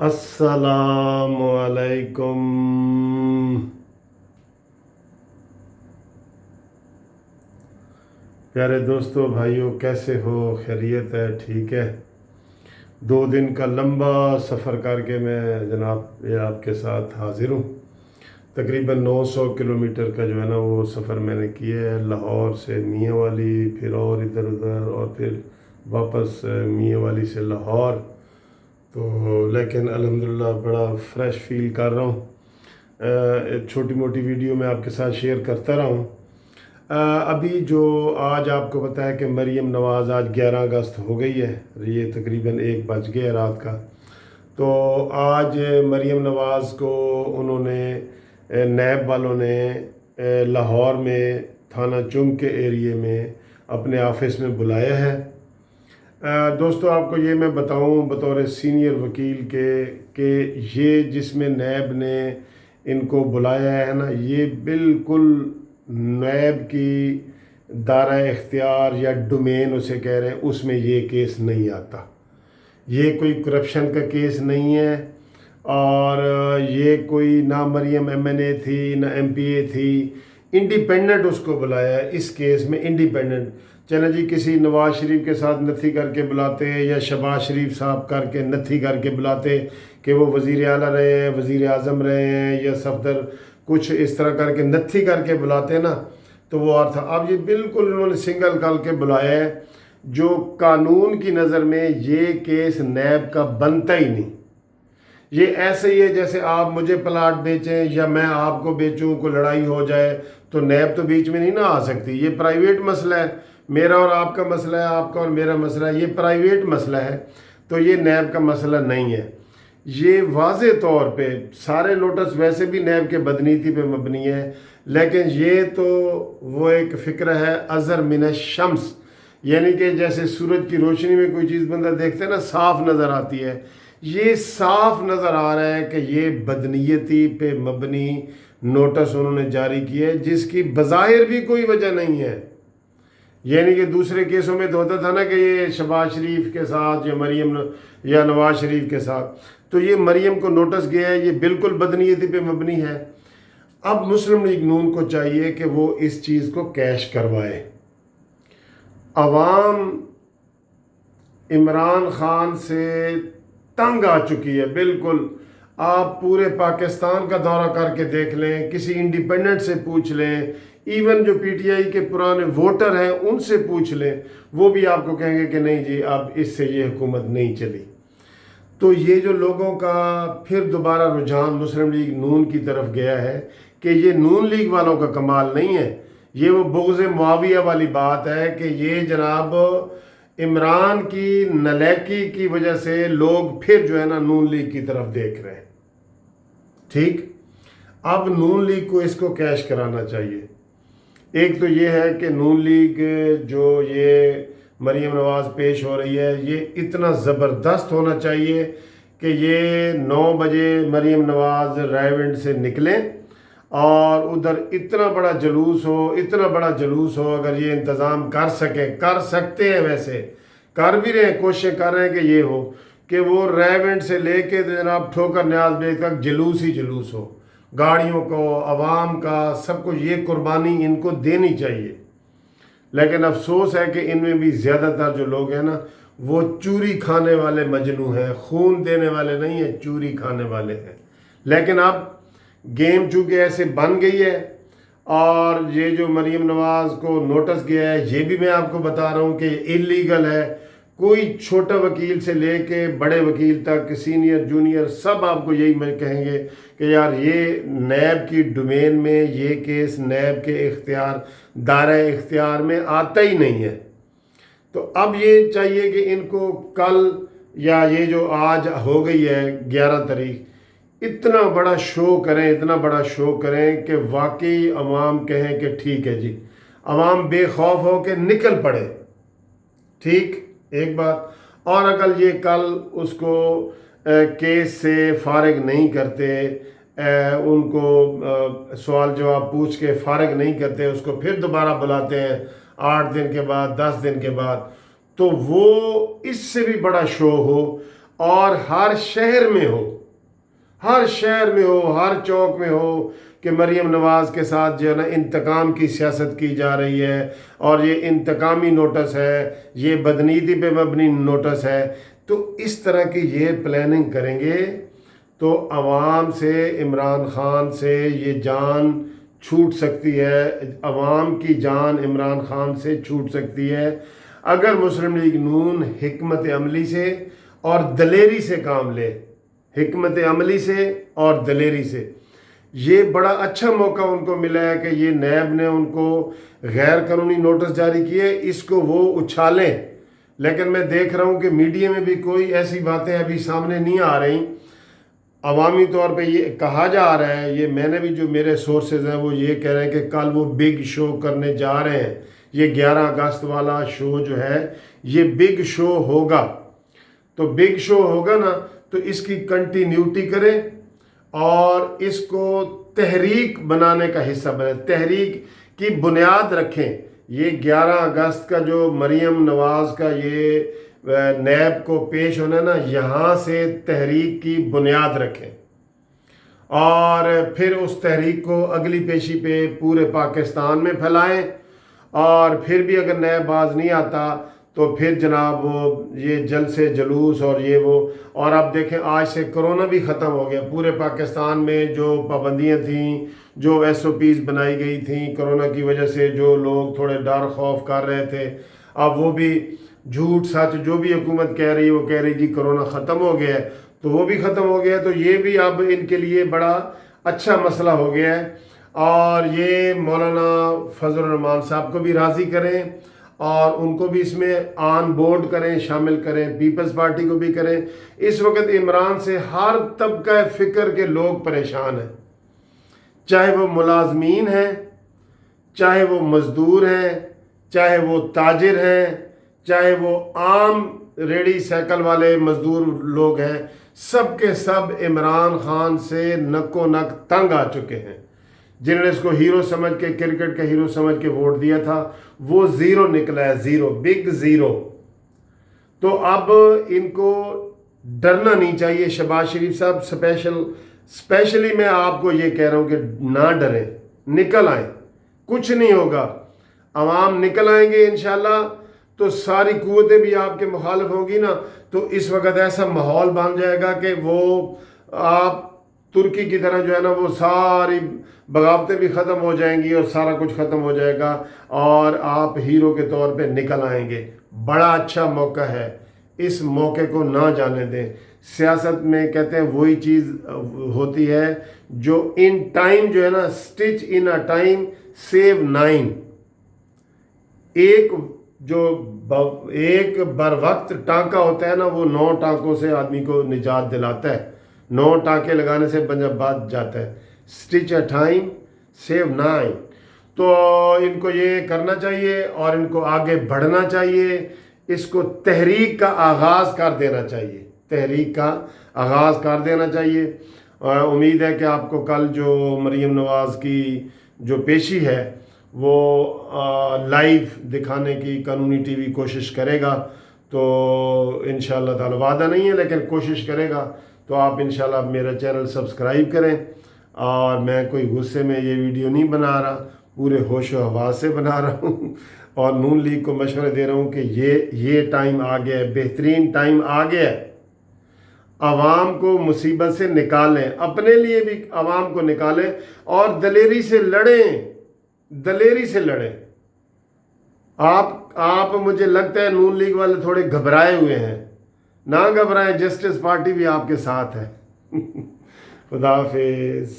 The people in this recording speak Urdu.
السلام علیکم۔ پیارے دوستو بھائیوں، کیسے ہو؟ خیریت ہے؟ ٹھیک ہے؟ 2 دن کا لمبا سفر کر کے میں جناب یہ آپ کے ساتھ حاضر ہوں۔ تقریباً 900 کلومیٹر کا جو ہے نا وہ سفر میں نے کیا ہے، لاہور سے میاں والی، پھر اور ادھر ادھر، اور پھر واپس میاں والی سے لاہور۔ تو لیکن الحمدللہ بڑا فریش فیل کر رہا ہوں۔ چھوٹی موٹی ویڈیو میں آپ کے ساتھ شیئر کرتا رہا ہوں۔ ابھی جو آج آپ کو پتہ ہے کہ مریم نواز آج 11 اگست ہو گئی ہے، یہ تقریباً 1 بج گیا رات کا۔ تو آج مریم نواز کو انہوں نے نیب والوں نے لاہور میں تھانہ چنگ کے ایریے میں اپنے آفس میں بلایا ہے۔ دوستو آپ کو یہ میں بتاؤں بطور سینئر وکیل کے کہ یہ جس میں نیب نے ان کو بلایا ہے نا، یہ بالکل نیب کی دائرہ اختیار یا ڈومین اسے کہہ رہے ہیں، اس میں یہ کیس نہیں آتا۔ یہ کوئی کرپشن کا کیس نہیں ہے، اور یہ کوئی نہ مریم ایم این اے تھی نہ ایم پی اے تھی، انڈیپینڈنٹ اس کو بلایا ہے اس کیس میں، انڈیپینڈنٹ۔ چلے جی کسی نواز شریف کے ساتھ نتھی کر کے بلاتے، یا شہباز شریف صاحب کر کے نتھی کر کے بلاتے کہ وہ وزیر اعلیٰ رہے ہیں، وزیر اعظم رہے ہیں، یا صفدر کچھ اس طرح کر کے نتھی کر کے بلاتے نا تو وہ اور تھا۔ اب یہ بالکل انہوں نے سنگل کر کے بلایا ہے، جو قانون کی نظر میں یہ کیس نیب کا بنتا ہی نہیں۔ یہ ایسے ہی ہے جیسے آپ مجھے پلاٹ بیچیں یا میں آپ کو بیچوں، کو لڑائی ہو جائے تو نیب تو بیچ میں نہیں نہ آ سکتی۔ یہ پرائیویٹ مسئلہ ہے، میرا اور آپ کا مسئلہ ہے، آپ کا اور میرا مسئلہ ہے، یہ پرائیویٹ مسئلہ ہے، تو یہ نیب کا مسئلہ نہیں ہے۔ یہ واضح طور پہ سارے نوٹس ویسے بھی نیب کے بدنیتی پہ مبنی ہے، لیکن یہ تو وہ ایک فکر ہے ازہر من الشمس، یعنی کہ جیسے سورج کی روشنی میں کوئی چیز بندہ دیکھتے ہیں نا صاف نظر آتی ہے، یہ صاف نظر آ رہا ہے کہ یہ بدنیتی پہ مبنی نوٹس انہوں نے جاری کیا ہے، جس کی بظاہر بھی کوئی وجہ نہیں ہے۔ یعنی کہ دوسرے کیسوں میں تو ہوتا تھا نا کہ یہ شہباز شریف کے ساتھ یا مریم یا نواز شریف کے ساتھ، تو یہ مریم کو نوٹس گیا ہے، یہ بالکل بدنیتی پہ مبنی ہے۔ اب مسلم لیگ نون کو چاہیے کہ وہ اس چیز کو کیش کروائے۔ عوام عمران خان سے تنگ آ چکی ہے بالکل۔ آپ پورے پاکستان کا دورہ کر کے دیکھ لیں، کسی انڈیپینڈنٹ سے پوچھ لیں، ایون جو پی ٹی آئی کے پرانے ووٹر ہیں ان سے پوچھ لیں، وہ بھی آپ کو کہیں گے کہ نہیں جی اب اس سے یہ حکومت نہیں چلی۔ تو یہ جو لوگوں کا پھر دوبارہ رجحان مسلم لیگ نون کی طرف گیا ہے کہ یہ نون لیگ والوں کا کمال نہیں ہے، یہ وہ بغض معاویہ والی بات ہے کہ یہ جناب عمران کی نالیکی کی وجہ سے لوگ پھر جو ہے نا نون لیگ کی طرف دیکھ رہے ہیں۔ ٹھیک، اب نون لیگ کو اس کو کیش کرانا چاہیے۔ ایک تو یہ ہے کہ نون لیگ جو یہ مریم نواز پیش ہو رہی ہے، یہ اتنا زبردست ہونا چاہیے کہ یہ 9 بجے مریم نواز رائے سے نکلیں اور ادھر اتنا بڑا جلوس ہو، اتنا بڑا جلوس ہو، اگر یہ انتظام کر سکتے ہیں، ویسے کر بھی رہے ہیں، کوششیں کر رہے ہیں کہ یہ ہو کہ وہ رائے سے لے کے جناب ٹھوکر نیاز بیگ تک جلوس ہی جلوس ہو، گاڑیوں کو، عوام کا، سب کو یہ قربانی ان کو دینی چاہیے۔ لیکن افسوس ہے کہ ان میں بھی زیادہ تر جو لوگ ہیں نا وہ چوری کھانے والے مجنو ہیں، خون دینے والے نہیں ہیں، چوری کھانے والے ہیں۔ لیکن اب گیم چونکہ ایسے بن گئی ہے، اور یہ جو مریم نواز کو نوٹس گیا ہے یہ بھی میں آپ کو بتا رہا ہوں کہ اللیگل ہے۔ کوئی چھوٹا وکیل سے لے کے بڑے وکیل تک، سینئر جونیئر، سب آپ کو یہی میں کہیں گے کہ یار یہ نیب کی ڈومین میں یہ کیس نیب کے اختیار، دائرہ اختیار میں آتا ہی نہیں ہے۔ تو اب یہ چاہیے کہ ان کو کل یا یہ جو آج ہو گئی ہے 11 تاریخ، اتنا بڑا شو کریں، اتنا بڑا شو کریں کہ واقعی عوام کہیں کہ ٹھیک ہے جی، عوام بے خوف ہو کے نکل پڑے۔ ٹھیک، ایک بات اور، اگر یہ کل اس کو کیس سے فارغ نہیں کرتے، ان کو سوال جواب پوچھ کے فارغ نہیں کرتے، اس کو پھر دوبارہ بلاتے ہیں 8 دن کے بعد، 10 دن کے بعد، تو وہ اس سے بھی بڑا شو ہو اور ہر شہر میں ہو، ہر شہر میں ہو، ہر چوک میں ہو کہ مریم نواز کے ساتھ جو ہے نا انتقام کی سیاست کی جا رہی ہے، اور یہ انتقامی نوٹس ہے، یہ بدنیتی پہ مبنی نوٹس ہے. تو اس طرح کی یہ پلاننگ کریں گے تو عوام سے، عمران خان سے یہ جان چھوٹ سکتی ہے، عوام کی جان عمران خان سے چھوٹ سکتی ہے اگر مسلم لیگ نون حکمت عملی سے اور دلیری سے کام لے. حکمت عملی سے اور دلیری سے. یہ بڑا اچھا موقع ان کو ملا ہے کہ یہ نیب نے ان کو غیر قانونی نوٹس جاری کیے، اس کو وہ اچھالیں. لیکن میں دیکھ رہا ہوں کہ میڈیا میں بھی کوئی ایسی باتیں ابھی سامنے نہیں آ رہی. عوامی طور پہ یہ کہا جا رہا ہے، یہ میں نے بھی جو میرے سورسز ہیں وہ یہ کہہ رہے ہیں کہ کل وہ بگ شو کرنے جا رہے ہیں. یہ 11 اگست والا شو جو ہے یہ بگ شو ہوگا. تو بگ شو ہوگا نا تو اس کی کنٹینیوٹی کریں اور اس کو تحریک بنانے کا حصہ بنائیں، تحریک کی بنیاد رکھیں. یہ 11 اگست کا جو مریم نواز کا یہ نیب کو پیش ہونا ہے نا، یہاں سے تحریک کی بنیاد رکھیں اور پھر اس تحریک کو اگلی پیشی پہ پورے پاکستان میں پھیلائیں. اور پھر بھی اگر نیب باز نہیں آتا تو پھر جناب وہ یہ جلسے جلوس اور یہ وہ. اور آپ دیکھیں آج سے کرونا بھی ختم ہو گیا. پورے پاکستان میں جو پابندیاں تھیں، جو ایس او پیز بنائی گئی تھیں کرونا کی وجہ سے، جو لوگ تھوڑے ڈر خوف کر رہے تھے، اب وہ بھی جھوٹ سچ جو بھی حکومت کہہ رہی ہے وہ کہہ رہی جی کرونا ختم ہو گیا ہے، تو وہ بھی ختم ہو گیا ہے. تو یہ بھی اب ان کے لیے بڑا اچھا مسئلہ ہو گیا ہے. اور یہ مولانا فضل الرحمان صاحب کو بھی راضی کریں اور ان کو بھی اس میں آن بورڈ کریں، شامل کریں، پیپلز پارٹی کو بھی کریں. اس وقت عمران سے ہر طبقہ فکر کے لوگ پریشان ہیں، چاہے وہ ملازمین ہیں، چاہے وہ مزدور ہیں، چاہے وہ تاجر ہیں، چاہے وہ عام ریڑھی سائیکل والے مزدور لوگ ہیں. سب کے سب عمران خان سے نک و نک تنگ آ چکے ہیں. جنہوں نے اس کو ہیرو سمجھ کے، کرکٹ کا ہیرو سمجھ کے ووٹ دیا تھا، وہ زیرو نکلا ہے، زیرو، بگ زیرو. تو اب ان کو ڈرنا نہیں چاہیے. شہباز شریف صاحب اسپیشلی میں آپ کو یہ کہہ رہا ہوں کہ نہ ڈریں، نکل آئیں، کچھ نہیں ہوگا. عوام نکل آئیں گے انشاءاللہ تو ساری قوتیں بھی آپ کے مخالف ہوں گی نا، تو اس وقت ایسا ماحول بن جائے گا کہ وہ آپ ترکی کی طرح جو ہے نا وہ ساری بغاوتیں بھی ختم ہو جائیں گی اور سارا کچھ ختم ہو جائے گا اور آپ ہیرو کے طور پہ نکل آئیں گے. بڑا اچھا موقع ہے، اس موقع کو نہ جانے دیں. سیاست میں کہتے ہیں وہی چیز ہوتی ہے جو ان ٹائم جو ہے نا، stitch in a time save 9. ایک بر وقت ٹانکا ہوتا ہے نا، وہ 9 ٹانکوں سے آدمی کو نجات دلاتا ہے. 9 ٹانکے لگانے سے بنجا بات جاتا ہے. Stitch a time save 9. تو ان کو یہ کرنا چاہیے اور ان کو آگے بڑھنا چاہیے. اس کو تحریک کا آغاز کر دینا چاہیے، تحریک کا آغاز کر دینا چاہیے. امید ہے کہ آپ کو کل جو مریم نواز کی جو پیشی ہے وہ لائیو دکھانے کی قانونی ٹی وی کوشش کرے گا. تو انشاءاللہ تعالی وعدہ نہیں ہے لیکن کوشش کرے گا. تو آپ انشاءاللہ میرا چینل سبسکرائب کریں. اور میں کوئی غصے میں یہ ویڈیو نہیں بنا رہا، پورے ہوش و حواس سے بنا رہا ہوں اور نون لیگ کو مشورے دے رہا ہوں کہ یہ ٹائم آ گیا ہے، بہترین ٹائم آ گیا ہے. عوام کو مصیبت سے نکالیں، اپنے لیے بھی عوام کو نکالیں اور دلیری سے لڑیں، دلیری سے لڑیں. آپ مجھے لگتا ہے نون لیگ والے تھوڑے گھبرائے ہوئے ہیں. نہ گھبرائیں، جسٹس پارٹی بھی آپ کے ساتھ ہے. خدا حافظ.